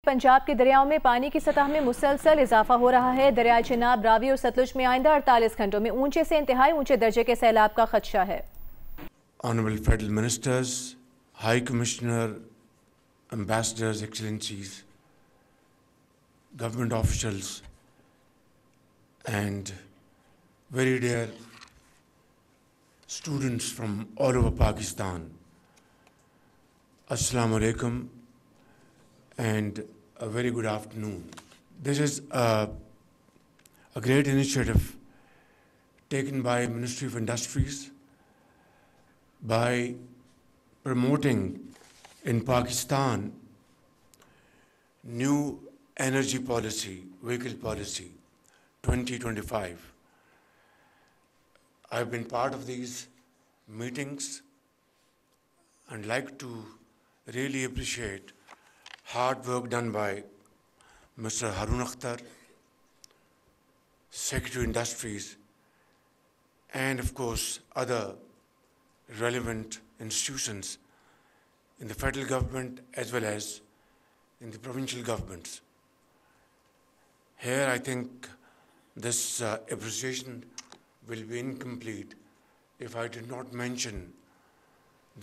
پنجاب کے دریاؤں میں پانی کی سطح میں مسلسل اضافہ ہو رہا ہے۔ دریائے چناب، راوی اور ستلج میں آئندہ 48 گھنٹوں میں اونچے سے انتہائی اونچے درجے کے سیلاب کا خدشہ ہے۔ Honorable Federal Ministers, High Commissioner, Ambassadors, Excellencies, government officials, and very dear students from all over Pakistan, Assalamu alaikum and a very good afternoon. This is a great initiative taken by Ministry of Industries by promoting in Pakistan new energy policy, vehicle policy 2025. I've been part of these meetings and like to really appreciate hard work done by Mr. Harun Akhtar, Secretary of Industries, and of course other relevant institutions in the federal government as well as in the provincial governments. Here I think this appreciation will be incomplete if I did not mention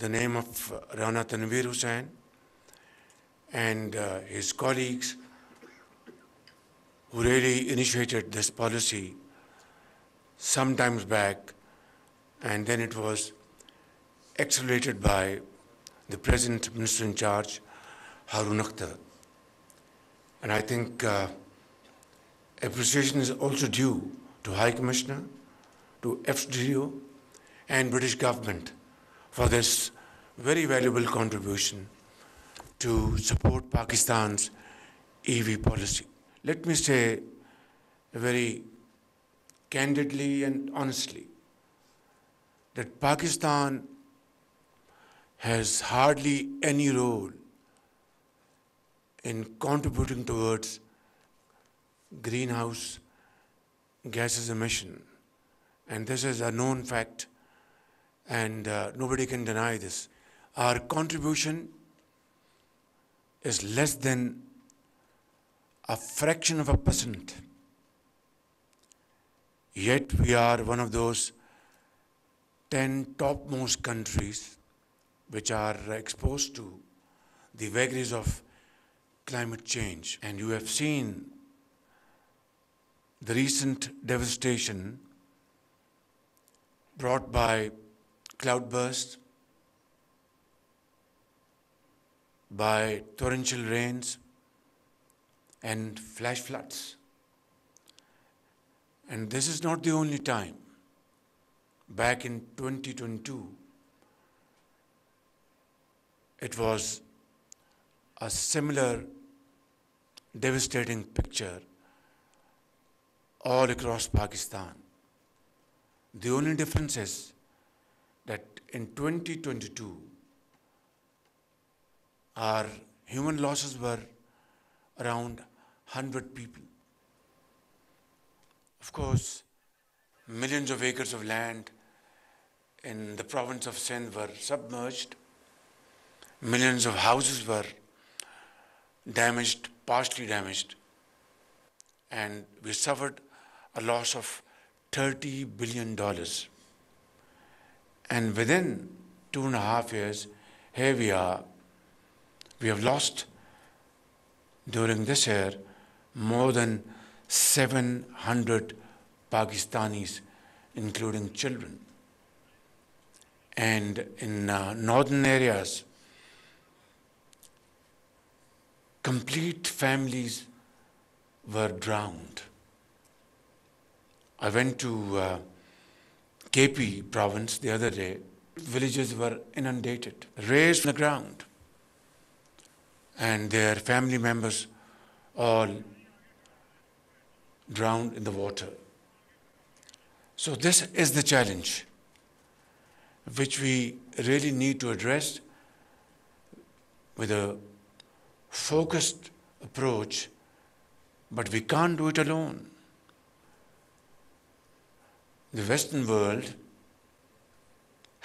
the name of Rana Tanveer Hussain and his colleagues who really initiated this policy some times back, and then it was accelerated by the present Minister in charge, Harun Akhtar. And I think appreciation is also due to High Commissioner, to FDO and British government for this very valuable contribution to support Pakistan's EV policy. Let me say very candidly and honestly that Pakistan has hardly any role in contributing towards greenhouse gases emission. And this is a known fact, and nobody can deny this. Our contribution is less than a fraction of a percent. Yet we are one of those 10 topmost countries which are exposed to the vagaries of climate change. And you have seen the recent devastation brought by cloudbursts, by torrential rains and flash floods. And this is not the only time. Back in 2022, it was a similar devastating picture all across Pakistan. The only difference is that in 2022, our human losses were around 100 people. Of course, millions of acres of land in the province of Sindh were submerged. Millions of houses were damaged, partially damaged, and we suffered a loss of $30 billion. And within 2.5 years, here we are. We have lost during this year more than 700 Pakistanis, including children. And in northern areas, complete families were drowned. I went to KP province the other day. Villages were inundated, raised from the ground, and their family members all drowned in the water. So this is the challenge which we really need to address with a focused approach, but we can't do it alone. The Western world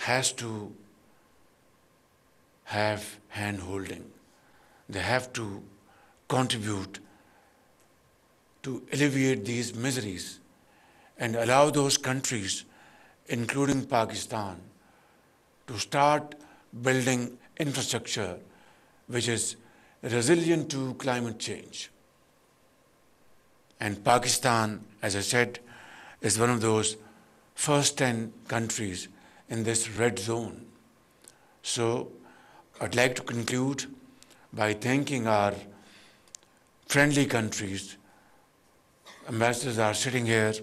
has to have hand-holding. They have to contribute to alleviate these miseries and allow those countries, including Pakistan, to start building infrastructure which is resilient to climate change. And Pakistan, as I said, is one of those first 10 countries in this red zone. So I'd like to conclude by thanking our friendly countries. Ambassadors are sitting here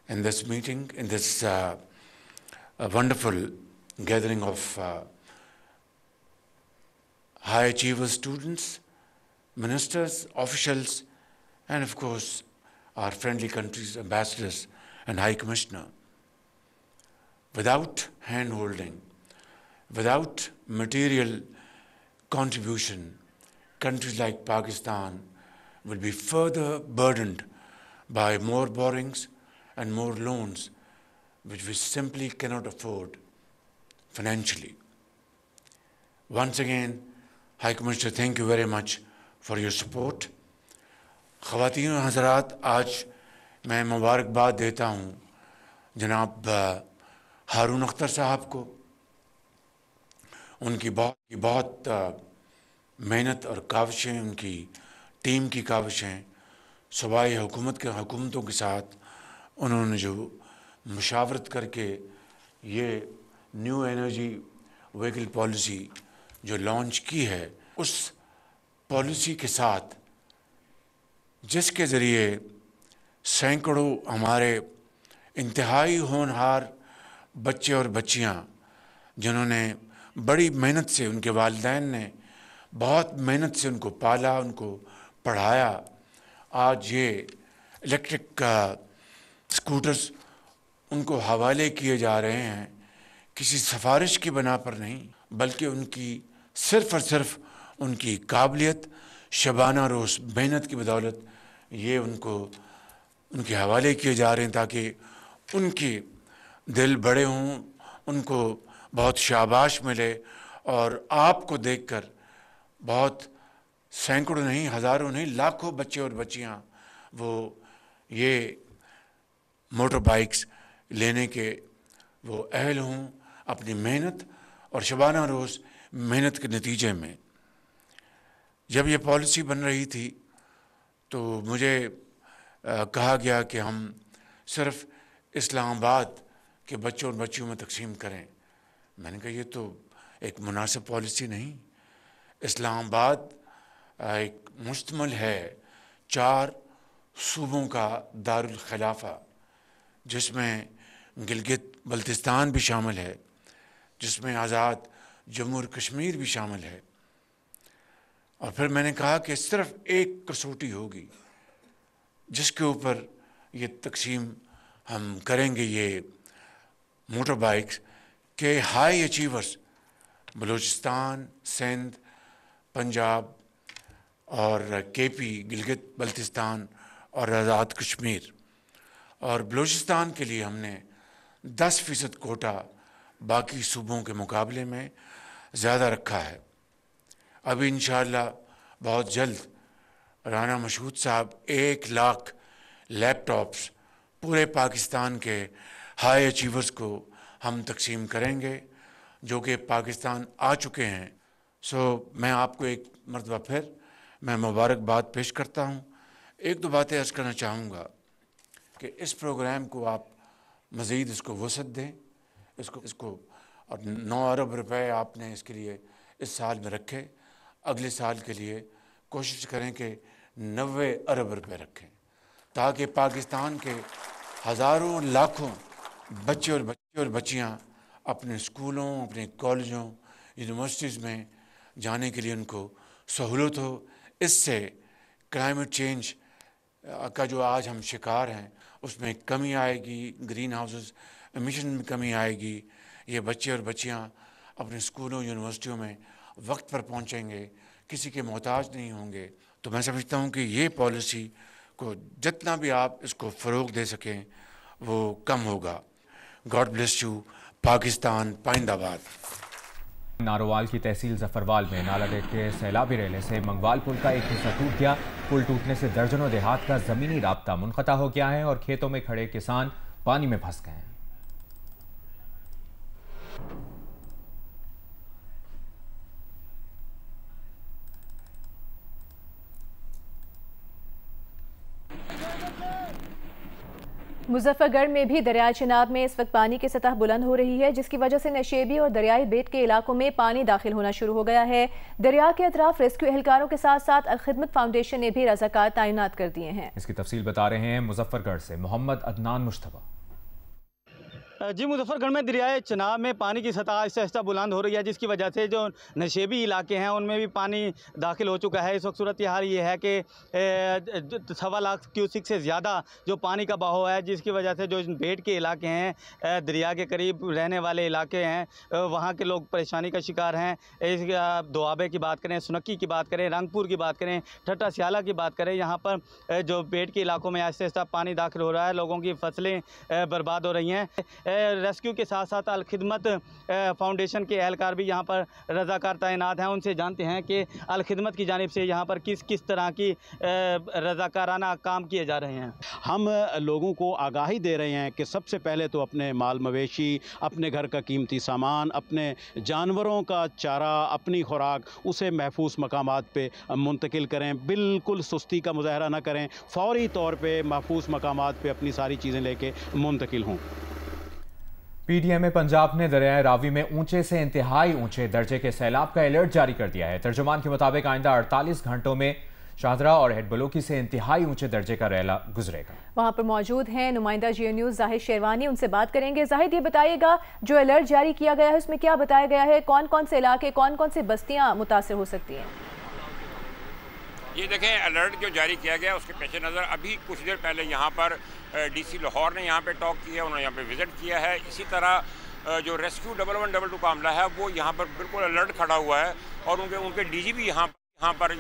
in this meeting, in this wonderful gathering of high achiever students, ministers, officials, and of course our friendly countries, ambassadors and High Commissioner. Without hand-holding, without material contribution, countries like Pakistan will be further burdened by more borrowings and more loans, which we simply cannot afford financially. Once again, High Commissioner, thank you very much for your support. خواتین و حضرات, آج میں مبارکباد دیتا ہوں جناب ہارون اختر صاحب کو. ان کی بہت محنت اور کاوشیں, ان کی ٹیم کی کاوشیں, صوبائی حکومتوں کے ساتھ انہوں نے جو مشاورت کر کے یہ نیو انرجی وہیکل پالیسی جو لانچ کی ہے, اس پالیسی کے ساتھ جس کے ذریعے سینکڑوں ہمارے انتہائی ہونہار بچے اور بچیاں, جنہوں نے بڑی محنت سے, ان کے والدین نے بہت محنت سے ان کو پالا, ان کو پڑھایا, آج یہ الیکٹرک اسکوٹرز ان کو حوالے کیے جا رہے ہیں, کسی سفارش کی بنا پر نہیں, بلکہ ان کی صرف اور صرف ان کی قابلیت, شبانہ روز محنت کی بدولت یہ ان کے حوالے کیے جا رہے ہیں, تاکہ ان کی دل بڑے ہوں, ان کو بہت شاباش ملے, اور آپ کو دیکھ کر بہت سینکڑوں نہیں, ہزاروں نہیں, لاکھوں بچے اور بچیاں وہ یہ موٹر بائکس لینے کے وہ اہل ہوں, اپنی محنت اور شبانہ روز محنت کے نتیجے میں. جب یہ پالیسی بن رہی تھی تو مجھے کہا گیا کہ ہم صرف اسلام آباد کے بچوں اور بچیوں میں تقسیم کریں. میں نے کہا یہ تو ایک مناسب پالیسی نہیں. اسلام آباد ایک مشتمل ہے 4 صوبوں کا دارالخلافہ, جس میں گلگت بلتستان بھی شامل ہے, جس میں آزاد جموں کشمیر بھی شامل ہے. اور پھر میں نے کہا کہ صرف ایک کسوٹی ہوگی جس کے اوپر یہ تقسیم ہم کریں گے, یہ موٹر بائکس کے ہائی اچیورز بلوچستان, سندھ, پنجاب اور کے پی, گلگت بلتستان اور آزاد کشمیر. اور بلوچستان کے لیے ہم نے 10% کوٹا باقی صوبوں کے مقابلے میں زیادہ رکھا ہے. ابھی انشاءاللہ بہت جلد رانا مشہود صاحب 1 لاکھ لیپ ٹاپس پورے پاکستان کے ہائی اچیورز کو ہم تقسیم کریں گے, جو کہ پاکستان آ چکے ہیں. میں آپ کو ایک مرتبہ پھر میں مبارکباد پیش کرتا ہوں. 1-2 باتیں عرض کرنا چاہوں گا کہ اس پروگرام کو آپ مزید اس کو وسعت دیں, اس کو اور 9 ارب روپے آپ نے اس کے لیے اس سال میں رکھے. اگلے سال کے لیے کوشش کریں کہ 90 ارب روپے رکھیں, تاکہ پاکستان کے ہزاروں لاکھوں بچے اور بچیاں اپنے اسکولوں, اپنے کالجوں, یونیورسٹیز میں جانے کے لیے ان کو سہولت ہو. اس سے کلائمیٹ چینج کا جو آج ہم شکار ہیں اس میں کمی آئے گی, گرین ہاؤسز ایمیشن میں کمی آئے گی. یہ بچے اور بچیاں اپنے اسکولوں, یونیورسٹیوں میں وقت پر پہنچیں گے, کسی کے محتاج نہیں ہوں گے. تو میں سمجھتا ہوں کہ یہ پالیسی کو جتنا بھی آپ اس کو فروغ دے سکیں وہ کم ہوگا. God bless you. پاکستان پائندہ باد. नारोवाल की तहसील जफरवाल में नालाडेग के सैलाबी रेले से मंगवाल पुल का एक हिस्सा टूट गया। पुल टूटने से दर्जनों देहात का जमीनी राब्ता मुनक़ता हो गया है और खेतों में खड़े किसान पानी में फंस गए हैं। मुजफ्फरगढ़ में भी दरियाई चिनाब में इस वक्त पानी की सतह बुलंद हो रही है, जिसकी वजह से नशेबी और दरियाई बेट के इलाकों में पानी दाखिल होना शुरू हो गया है। दरिया के अतराफ रेस्क्यू एहलकारों के साथ साथ अल-खिदमत फाउंडेशन ने भी रज़ाकार तैनात कर दिए हैं। इसकी तफसील बता रहे हैं मुजफ्फरगढ़ से मोहम्मद अदनान मुश्तबा। जी, मुजफ्फरगढ़ में दरियाए चिनाब में पानी की सतह आहिस्ता आहिस्ता बुलंद हो रही है, जिसकी वजह से जो नशेबी इलाके हैं उनमें भी पानी दाखिल हो चुका है। इस वक्त सूरत हाल ये है कि 1.25 लाख क्यूसिक से ज़्यादा जो पानी का बहाव है, जिसकी वजह से जो बेट के इलाके हैं, दरिया के करीब रहने वाले इलाके हैं, वहाँ के लोग परेशानी का शिकार हैं। इस दोआबे की बात करें, सुनक्की की बात करें, रंगपुर की बात करें, ठट्टा स्याला की बात करें, यहाँ पर जो बेट के इलाकों में आहिस्ता आहिस्ता पानी दाखिल हो रहा है। लोगों की फसलें बर्बाद हो रही हैं। रेस्क्यू के साथ साथ अल-खिदमत फाउंडेशन के एहलकार भी यहाँ पर रज़ाकार तैनात हैं। उनसे जानते हैं कि अल-खिदमत की जानिब से यहाँ पर किस किस तरह की रज़ाकाराना काम किए जा रहे हैं। हम लोगों को आगाही दे रहे हैं कि सबसे पहले तो अपने माल मवेशी, अपने घर का कीमती सामान, अपने जानवरों का चारा, अपनी खुराक उसे महफूज मकामात पे मुंतकिल करें। बिल्कुल सुस्ती का मुजाहरा न करें, फ़ौरी तौर पे महफूज मकामात पे अपनी सारी चीज़ें लेके मुंतकिल हों। पीडीएम पंजाब ने दरियाए रावी में ऊंचे से इंतहाई ऊंचे दर्जे के सैलाब का अलर्ट जारी कर दिया है। तर्जुमान के मुताबिक आइंदा 48 घंटों में शाहदरा और हेड बलोकी से इंतहाई ऊंचे दर्जे का रैला गुजरेगा। वहां पर मौजूद हैं नुमाइंदा GN न्यूज़ जाहिद शेरवानी, उनसे बात करेंगे। जाहिद, ये बताइएगा जो अलर्ट जारी किया गया है उसमें क्या बताया गया है, कौन कौन से इलाके, कौन कौन से बस्तियां मुतासर हो सकती हैं? ये देखें, अलर्ट जो जारी किया गया उसके पेश नज़र अभी कुछ देर पहले यहाँ पर DC लाहौर ने यहाँ पे टॉक किया, उन्होंने यहाँ पे विज़िट किया है। इसी तरह जो रेस्क्यू 1112 का मामला है वो यहाँ पर बिल्कुल अलर्ट खड़ा हुआ है और उनके DGP यहाँ पर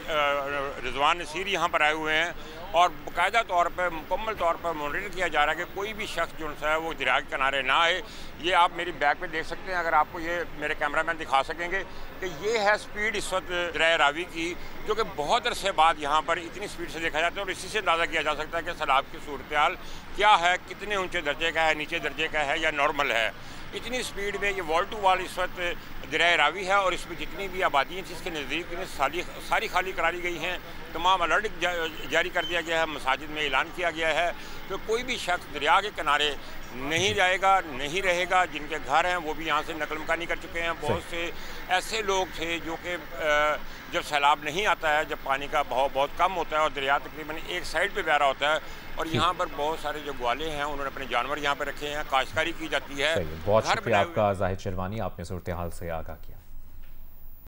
रिजवान नसीर यहाँ पर आए हुए हैं और बाकायदा तौर पर मुकम्मल तौर पर मॉनिटर किया जा रहा है कि कोई भी शख्स जो है वो दरिया के किनारे ना आए। ये आप मेरी बैक पे देख सकते हैं, अगर आपको ये मेरे कैमरामैन दिखा सकेंगे कि ये है स्पीड इस वक्त दरिया रावी की, जो कि बहुत अरसे बाद यहाँ पर इतनी स्पीड से देखा जाता है और इसी से अंदाज़ा किया जा सकता है कि सैलाब की सूरत हाल क्या है, कितने ऊँचे दर्जे का है, नीचे दर्जे का है या नॉर्मल है। इतनी स्पीड में ये वॉल टू वॉल इस वक्त दरिया रावी है और इसमें जितनी भी आबादी है जिसके नज़दीक सारी खाली करा दी गई हैं। तमाम अलर्ट जारी कर दिया गया है, मसाजिद में ऐलान किया गया है कि कोई भी शख्स दरिया के किनारे नहीं जाएगा, नहीं रहेगा। जिनके घर हैं वो भी यहाँ से नकल मकानी कर चुके हैं। बहुत से ऐसे लोग थे जो कि जब सैलाब नहीं आता है, जब पानी का बहाव बहुत कम होता है और दरिया तकरीबन एक साइड पे बह रहा होता है और यहाँ पर बहुत सारे जो ग्वाले हैं उन्होंने अपने जानवर यहाँ पर रखे हैं, काश्तकारी की जाती है। बहुत शुक्रिया आपका जाहिद शेरवानी, आपने सूरत हाल से आगाह किया।